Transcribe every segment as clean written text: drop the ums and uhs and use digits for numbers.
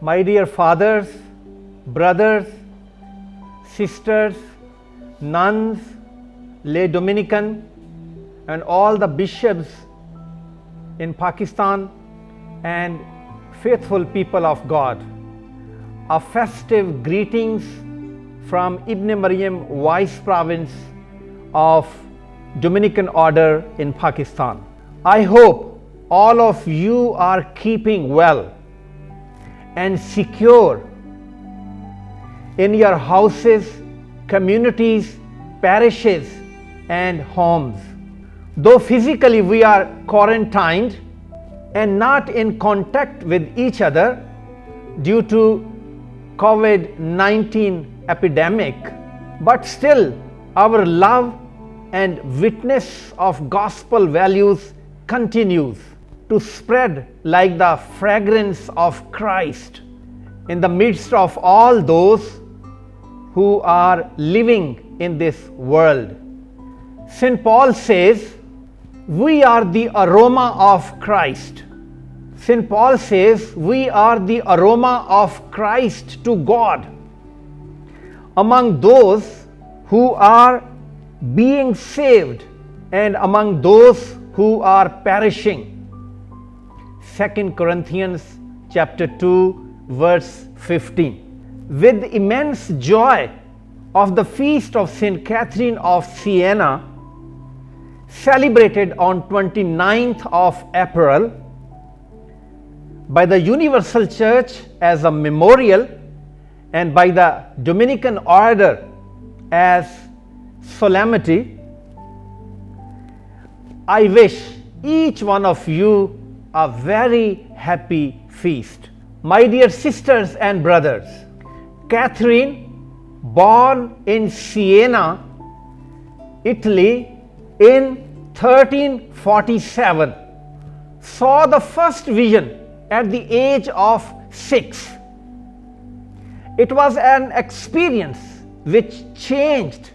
My dear fathers, brothers, sisters, nuns, lay Dominican, and all the bishops in Pakistan and faithful people of God, a festive greetings from Ibn Maryam Vice Province of Dominican Order in Pakistan. I hope all of you are keeping well and secure in your houses, communities, parishes, and homes. Though physically we are quarantined and not in contact with each other due to COVID-19 epidemic, but still our love and witness of gospel values continues to spread like the fragrance of Christ in the midst of all those who are living in this world. St. Paul says, we are the aroma of Christ. St. Paul says, we are the aroma of Christ to God among those who are being saved and among those who are perishing. 2 Corinthians chapter 2 verse 15. With immense joy of the feast of St. Catherine of Siena, celebrated on 29th of April by the Universal Church as a memorial and by the Dominican Order as solemnity, I wish each one of you a very happy feast. My dear sisters and brothers, Catherine, born in Siena, Italy in 1347, saw the first vision at the age of 6. It was an experience which changed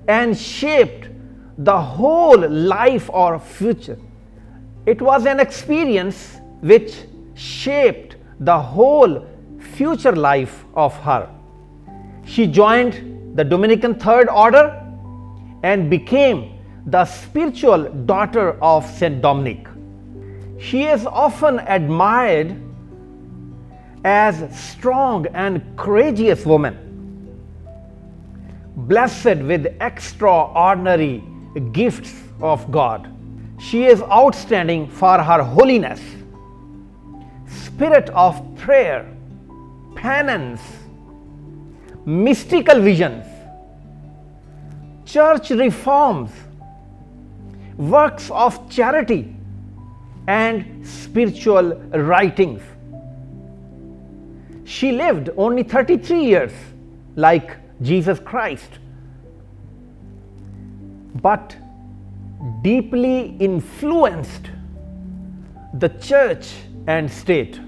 and shaped the whole life or future. It was an experience which shaped the whole future life of her. She joined the Dominican Third Order and became the spiritual daughter of Saint Dominic. She is often admired as a strong and courageous woman, blessed with extraordinary gifts of God. She is outstanding for her holiness, spirit of prayer, penance, mystical visions, church reforms, works of charity, and spiritual writings. She lived only 33 years like Jesus Christ, but deeply influenced the church and state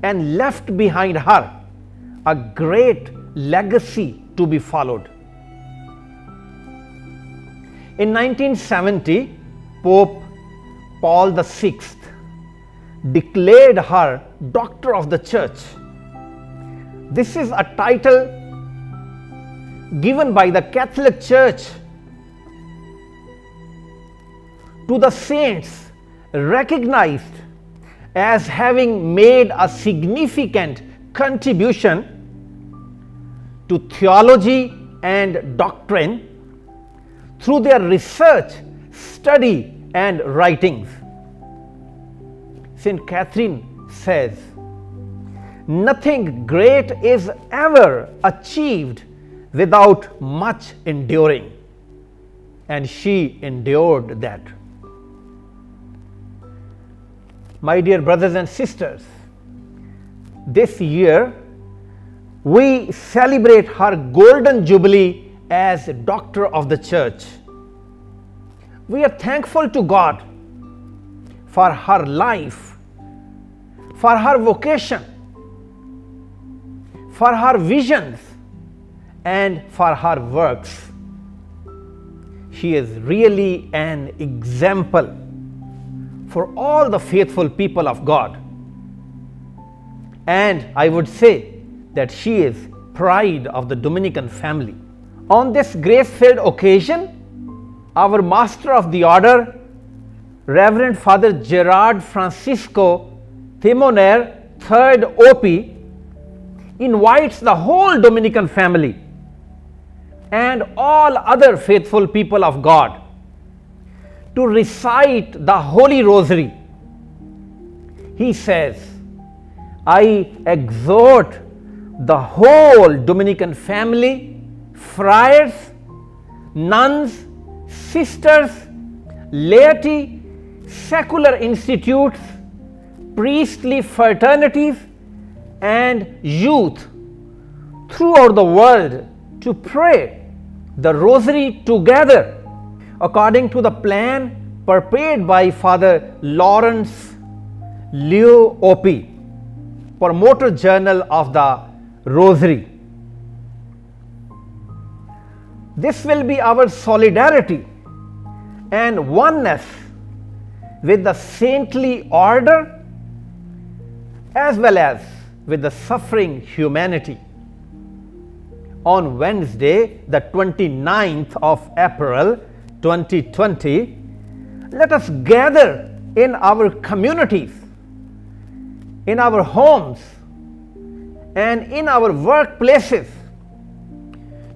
and left behind her a great legacy to be followed. In 1970, Pope Paul VI declared her Doctor of the Church. This is a title given by the Catholic Church to the saints recognized as having made a significant contribution to theology and doctrine through their research, study, and writings. St. Catherine says, nothing great is ever achieved without much enduring, and she endured that. My dear brothers and sisters, this year we celebrate her golden jubilee as Doctor of the Church. We are thankful to God for her life, for her vocation, for her visions, and for her works. She is really an example for all the faithful people of God. and I would say that she is pride of the Dominican family. On this grace-filled occasion, our Master of the Order, Reverend Father Gerard Francisco Timoner, 3rd OP, invites the whole Dominican family and all other faithful people of God to recite the Holy Rosary. He says, I exhort the whole Dominican family, friars, nuns, sisters, laity, secular institutes, priestly fraternities, and youth throughout the world to pray the Rosary together according to the plan prepared by Father Lawrence Leo OP, Promoter Journal of the Rosary. This will be our solidarity and oneness with the saintly order as well as with the suffering humanity. On Wednesday, the 29th of April 2020, let us gather in our communities, in our homes, and in our workplaces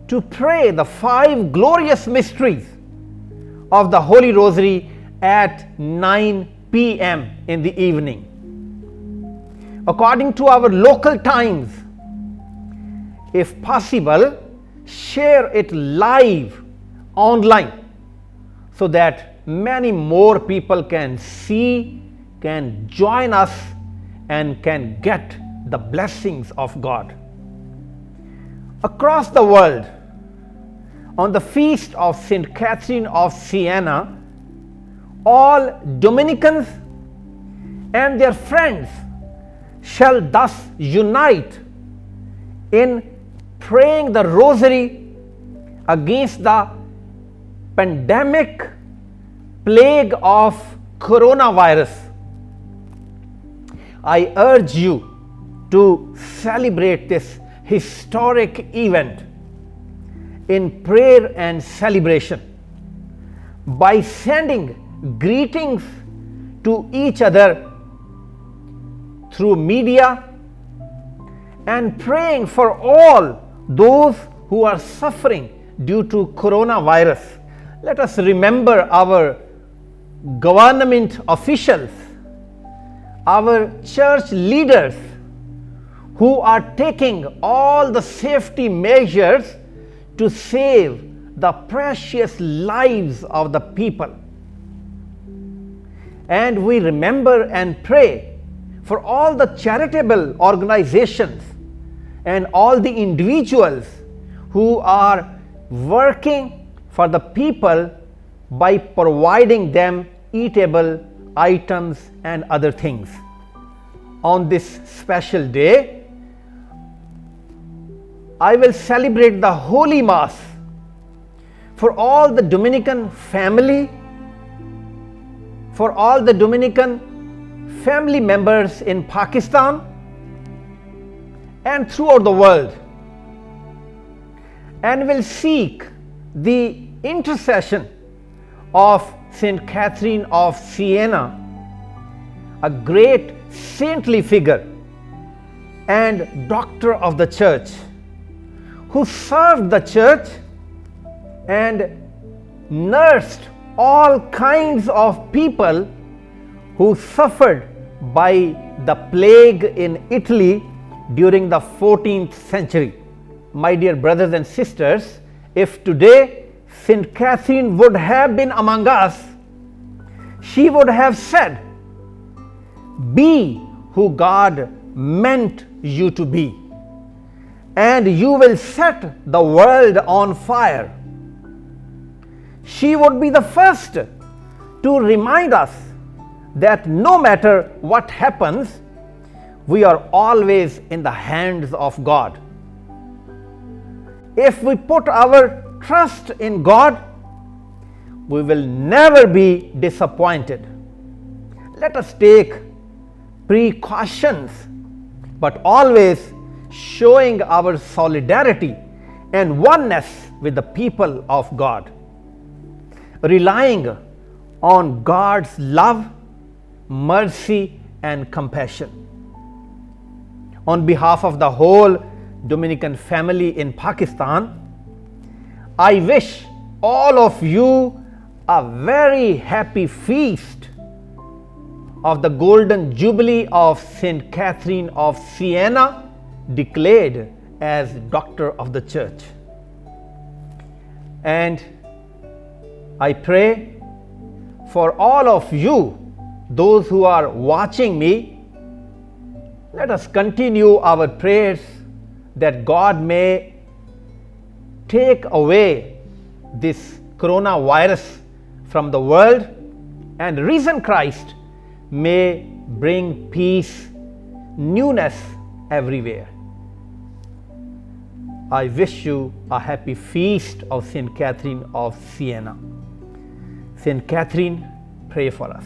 to pray the 5 glorious mysteries of the Holy Rosary at 9 p.m. in the evening. According to our local times, if possible, share it live online so that many more people can see, can join us, and can get the blessings of God. Across the world, on the feast of St. Catherine of Siena, all Dominicans and their friends shall thus unite in praying the Rosary against the pandemic plague of coronavirus. I urge you to celebrate this historic event in prayer and celebration by sending greetings to each other through media and praying for all those who are suffering due to coronavirus. Let us remember our government officials, our church leaders who are taking all the safety measures to save the precious lives of the people. And we remember and pray for all the charitable organizations and all the individuals who are working for the people by providing them eatable items and other things. On this special day, I will celebrate the Holy Mass for all the Dominican family, for all the Dominican family members in Pakistan and throughout the world, and will seek the intercession of St. Catherine of Siena, a great saintly figure and doctor of the church, who served the church and nursed all kinds of people who suffered by the plague in Italy during the 14th century. My dear brothers and sisters, if today St. Catherine would have been among us, she would have said, "Be who God meant you to be, and you will set the world on fire." She would be the first to remind us that no matter what happens, we are always in the hands of God. If we put our trust in God, we will never be disappointed. Let us take precautions but always showing our solidarity and oneness with the people of God, relying on God's love, mercy, and compassion. On behalf of the whole Dominican family in Pakistan, I wish all of you a very happy feast of the Golden Jubilee of St. Catherine of Siena, declared as Doctor of the Church. And I pray for all of you, those who are watching me, let us continue our prayers that God may take away this coronavirus from the world, and risen Christ may bring peace, newness everywhere. I wish you a happy feast of St. Catherine of Siena. St. Catherine, pray for us.